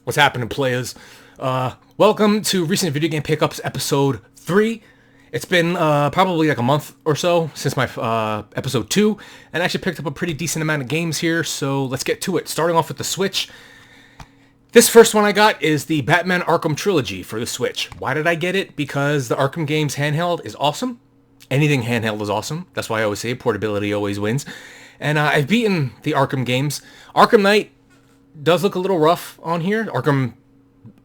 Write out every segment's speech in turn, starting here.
What's happening, players? Welcome to Recent Video Game Pickups Episode 3. It's been probably like a month or so since my Episode 2, and I actually picked up a pretty decent amount of games here, so let's get to it. Starting off with the Switch. This first one I got is the Batman Arkham Trilogy for the Switch. Why did I get it? Because the Arkham games handheld is awesome. Anything handheld is awesome. That's why I always say portability always wins. And I've beaten the Arkham games. Arkham Knight does look a little rough on here. Arkham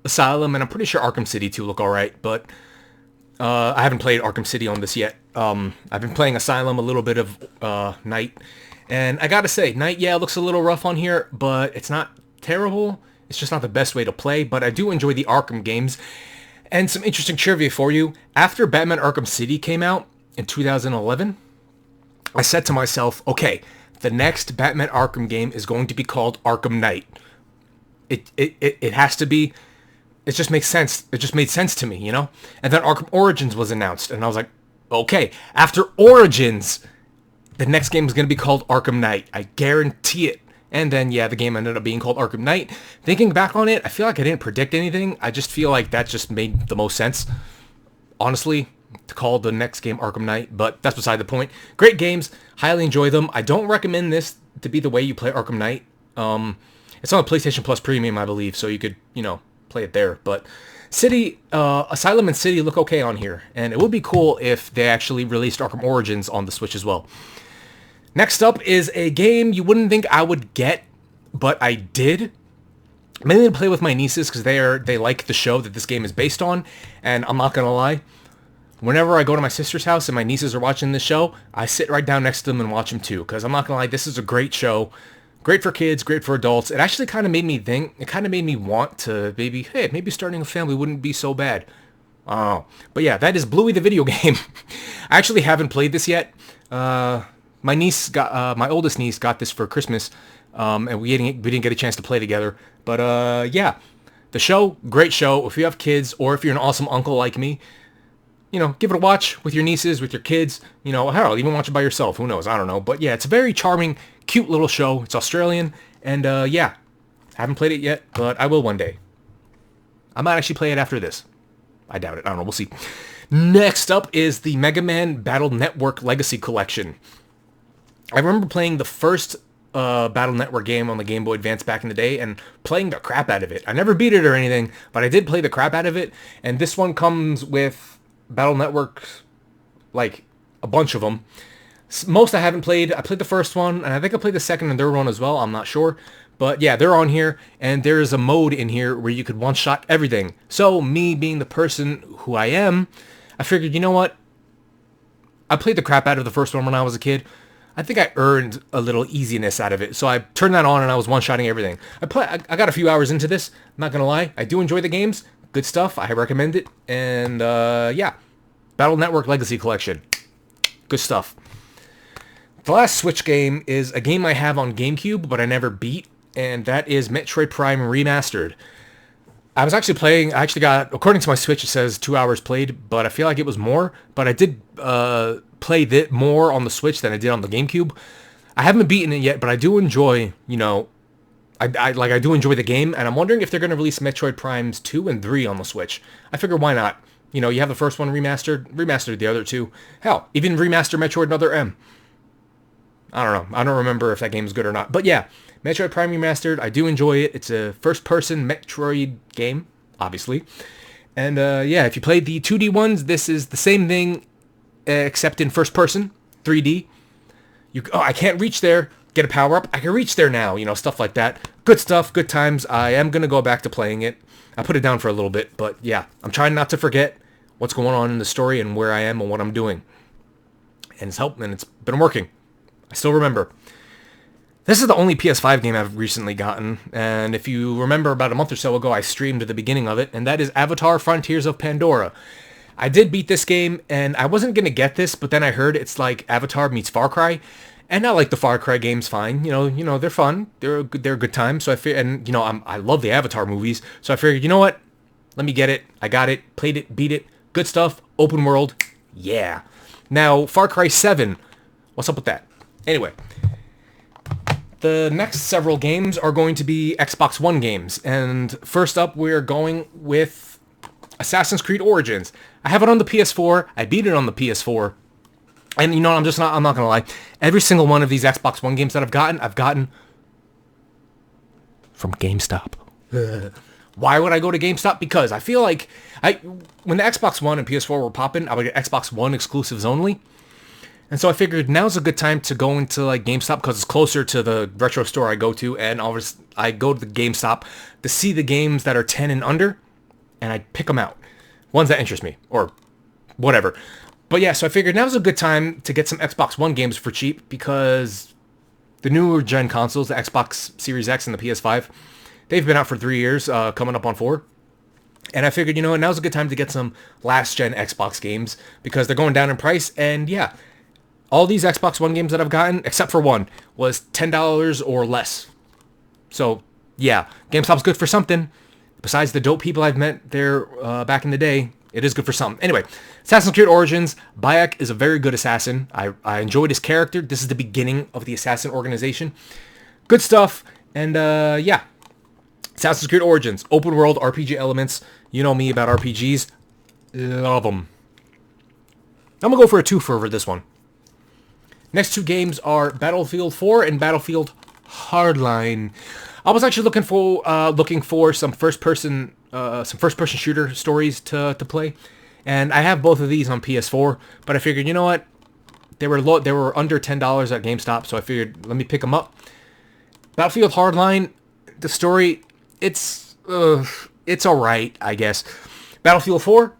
Asylum, and I'm pretty sure Arkham City too look alright, but I haven't played Arkham City on this yet. I've been playing Asylum, a little bit of Knight, and I gotta say, Knight, yeah, looks a little rough on here, but it's not terrible. It's just not the best way to play, but I do enjoy the Arkham games. And some interesting trivia for you. After Batman Arkham City came out in 2011, I said to myself, okay, the next Batman Arkham game is going to be called Arkham Knight. It has to be. It just makes sense. It just made sense to me, you know? And then Arkham Origins was announced, and I was like, okay, after Origins, the next game is going to be called Arkham Knight. I guarantee it. And then, yeah, the game ended up being called Arkham Knight. Thinking back on it, I feel like I didn't predict anything. I just feel like that just made the most sense, honestly, to call the next game Arkham Knight, but that's beside the point. Great games. Highly enjoy them. I don't recommend this to be the way you play Arkham Knight. It's on the PlayStation Plus Premium, I believe, so you could, play it there. But Asylum and City look okay on here, and it would be cool if they actually released Arkham Origins on the Switch as well. Next up is a game you wouldn't think I would get, but I did. Mainly to play with my nieces because they like the show that this game is based on, and I'm not gonna lie. Whenever I go to my sister's house and my nieces are watching this show, I sit right down next to them and watch them too. Because I'm not going to lie, this is a great show. Great for kids, great for adults. It actually kind of made me think, it kind of made me want to maybe starting a family wouldn't be so bad. Oh, but yeah, that is Bluey the video game. I actually haven't played this yet. My oldest niece got this for Christmas, and we didn't get a chance to play together. But yeah, the show, great show. If you have kids or if you're an awesome uncle like me, give it a watch with your nieces, with your kids. Hell, even watch it by yourself. Who knows? I don't know. But yeah, it's a very charming, cute little show. It's Australian. And yeah, haven't played it yet, but I will one day. I might actually play it after this. I doubt it. I don't know. We'll see. Next up is the Mega Man Battle Network Legacy Collection. I remember playing the first Battle Network game on the Game Boy Advance back in the day and playing the crap out of it. I never beat it or anything, but I did play the crap out of it. And this one comes with Battle Network, like a bunch of them. Most I haven't played. I played the first one, and I think I played the second and third one as well. I'm not sure. But yeah, they're on here, and there's a mode in here where you could one-shot everything. So me being the person who I am, I figured, you know what? I played the crap out of the first one when I was a kid. I think I earned a little easiness out of it. So I turned that on, and I was one-shotting everything. I got a few hours into this. I'm not going to lie. I do enjoy the games. Good stuff. I recommend it. And yeah, Battle Network Legacy Collection. Good stuff. The last Switch game is a game I have on GameCube, but I never beat, and that is Metroid Prime Remastered. I actually got, according to my Switch, it says 2 hours played, but I feel like it was more. But I did play more on the Switch than I did on the GameCube. I haven't beaten it yet, but I do enjoy, I do enjoy the game, and I'm wondering if they're going to release Metroid Primes 2 and 3 on the Switch. I figure why not? You have the first one remastered the other two. Hell, even remaster Metroid Other M. I don't know. I don't remember if that game is good or not. But yeah, Metroid Prime Remastered, I do enjoy it. It's a first-person Metroid game, obviously. And yeah, if you played the 2D ones, this is the same thing, except in first-person, 3D. I can't reach there. Get a power-up. I can reach there now. Stuff like that. Good stuff. Good times. I am going to go back to playing it. I put it down for a little bit, but yeah, I'm trying not to forget what's going on in the story and where I am and what I'm doing. And it's helped, and it's been working. I still remember. This is the only PS5 game I've recently gotten, and if you remember about a month or so ago, I streamed the beginning of it, and that is Avatar Frontiers of Pandora. I did beat this game, and I wasn't going to get this, but then I heard it's like Avatar meets Far Cry, and I like the Far Cry games fine. They're fun. They're a good time. So I love the Avatar movies. So I figured, you know what? Let me get it. I got it. Played it. Beat it. Good stuff. Open world. Yeah. Now, Far Cry 7. What's up with that? Anyway. The next several games are going to be Xbox One games. And first up, we're going with Assassin's Creed Origins. I have it on the PS4. I beat it on the PS4. And you know, I'm not going to lie. Every single one of these Xbox One games that I've gotten from GameStop. Why would I go to GameStop? Because I feel like when the Xbox One and PS4 were popping, I would get Xbox One exclusives only. And so I figured now's a good time to go into like GameStop because it's closer to the retro store I go to, and obviously I go to the GameStop to see the games that are 10 and under, and I pick them out, ones that interest me or whatever. But yeah, so I figured now's a good time to get some Xbox One games for cheap because the newer gen consoles, the Xbox Series X and the PS5, they've been out for 3 years, coming up on 4. And I figured, you know what, now's a good time to get some last gen Xbox games because they're going down in price, and yeah. All these Xbox One games that I've gotten, except for one, was $10 or less. So, yeah, GameStop's good for something. Besides the dope people I've met there back in the day, it is good for something. Anyway, Assassin's Creed Origins, Bayek is a very good assassin. I enjoyed his character. This is the beginning of the assassin organization. Good stuff. And, yeah. Assassin's Creed Origins, open world RPG elements. You know me about RPGs. Love them. I'm going to go for a 2 for this one. Next two games are Battlefield 4 and Battlefield Hardline. I was actually looking for some first-person shooter stories to play, and I have both of these on PS4. But I figured, you know what, they were under $10 at GameStop, so I figured let me pick them up. Battlefield Hardline, the story, it's alright, I guess. Battlefield 4,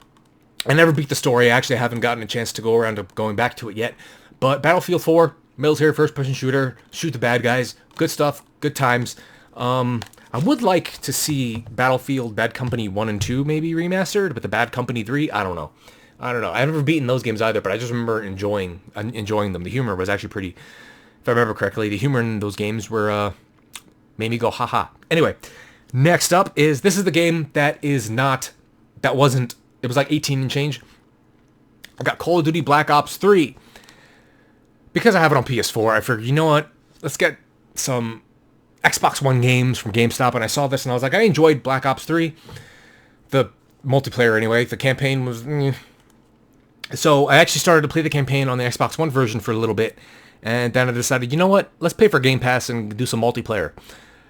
I never beat the story. I actually haven't gotten a chance to go around to going back to it yet. But Battlefield 4, military first-person shooter, shoot the bad guys, good stuff, good times. I would like to see Battlefield Bad Company 1 and 2 maybe remastered, but the Bad Company 3, I don't know. I've never beaten those games either, but I just remember enjoying them. The humor was actually pretty, if I remember correctly, the humor in those games were made me go haha. Anyway, next up is, this is the game it was like 18 and change. I got Call of Duty Black Ops 3. Because I have it on PS4, I figured, you know what, let's get some Xbox One games from GameStop, and I saw this, and I was like, I enjoyed Black Ops 3, the multiplayer anyway, the campaign was, So I actually started to play the campaign on the Xbox One version for a little bit, and then I decided, you know what, let's pay for Game Pass and do some multiplayer.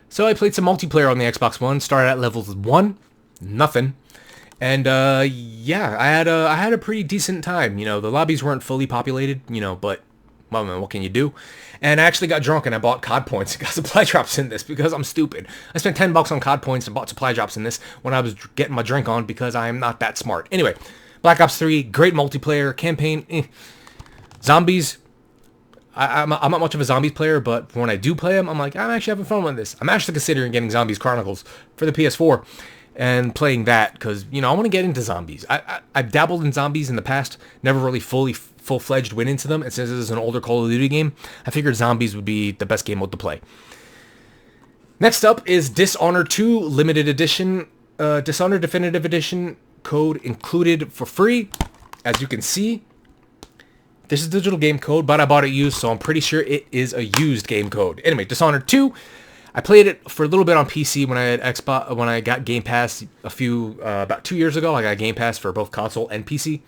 So I played some multiplayer on the Xbox One, started at level 1, nothing, and yeah, I had a pretty decent time. You know, the lobbies weren't fully populated, you know, but well, man, what can you do? And I actually got drunk and I bought COD points and got supply drops in this because I'm stupid. I spent $10 on COD points and bought supply drops in this when I was getting my drink on because I am not that smart. Anyway, Black Ops 3, great multiplayer campaign. Zombies, I'm not much of a zombies player, but when I do play them, I'm like, I'm actually having fun with this. I'm actually considering getting Zombies Chronicles for the PS4 and playing that because, you know, I want to get into zombies. I've dabbled in zombies in the past, never really full-fledged went into them, and since this is an older Call of Duty game, I figured zombies would be the best game mode to play. Next up is Dishonored II Limited Edition, Dishonored Definitive Edition, code included for free. As you can see, this is digital game code, but I bought it used, so I'm pretty sure it is a used game code. Anyway, Dishonored 2, I played it for a little bit on PC when I had Xbox, when I got Game Pass about 2 years ago. I got Game Pass for both console and PC.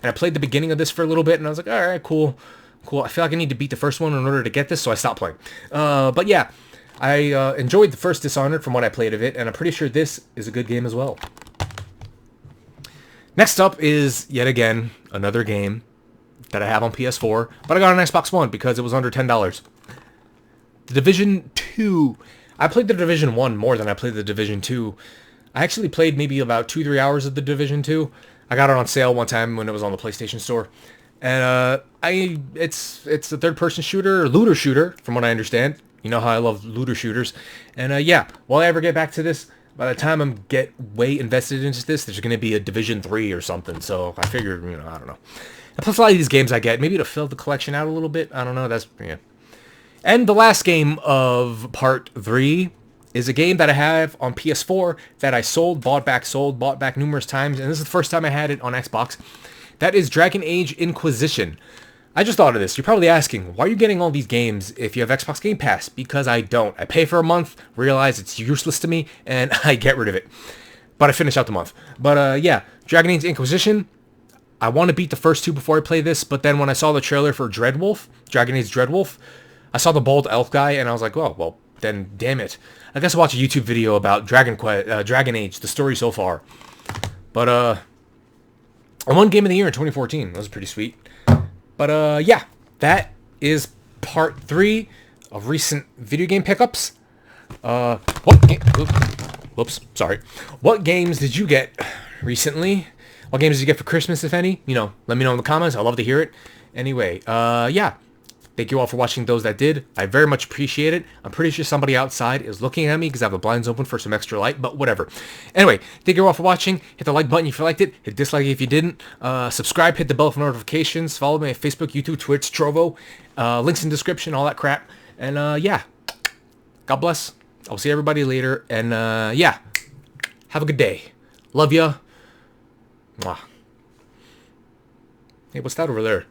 And I played the beginning of this for a little bit, and I was like, all right, cool. I feel like I need to beat the first one in order to get this, so I stopped playing. But yeah, I enjoyed the first Dishonored from what I played of it, and I'm pretty sure this is a good game as well. Next up is, yet again, another game that I have on PS4, but I got on Xbox One because it was under $10. The Division 2. I played the Division 1 more than I played the Division 2. I actually played maybe about 2-3 hours of the Division 2. I got it on sale one time when it was on the PlayStation Store. And it's a third-person shooter, or looter shooter, from what I understand. You know how I love looter shooters. And yeah, will I ever get back to this? By the time I'm get way invested into this, there's going to be a Division 3 or something. So I figured, you know, I don't know. And plus a lot of these games I get, maybe to fill the collection out a little bit. I don't know. That's, yeah. And the last game of Part 3 is a game that I have on PS4 that I bought back numerous times. And this is the first time I had it on Xbox. That is Dragon Age Inquisition. I just thought of this. You're probably asking, why are you getting all these games if you have Xbox Game Pass? Because I don't. I pay for a month, realize it's useless to me, and I get rid of it. But I finish out the month. But yeah, Age Inquisition. I want to beat the first two before I play this, but then when I saw the trailer for Dragon Age Dreadwolf, I saw the bald elf guy, and I was like, oh, well, then damn it. I guess I'll watch a YouTube video about Dragon Age, the story so far. But, I won Game of the Year in 2014. That was pretty sweet. But, yeah, that is part 3 of recent video game pickups. Whoops, sorry. What games did you get recently? What games did you get for Christmas, if any? You know, let me know in the comments. I'd love to hear it. Anyway, yeah. Thank you all for watching those that did. I very much appreciate it. I'm pretty sure somebody outside is looking at me because I have the blinds open for some extra light, but whatever. Anyway, thank you all for watching. Hit the like button if you liked it. Hit dislike if you didn't. Subscribe, hit the bell for notifications. Follow me on Facebook, YouTube, Twitch, Trovo. Links in the description, all that crap. And yeah, God bless. I'll see everybody later. And yeah, have a good day. Love ya. Mwah. Hey, what's that over there?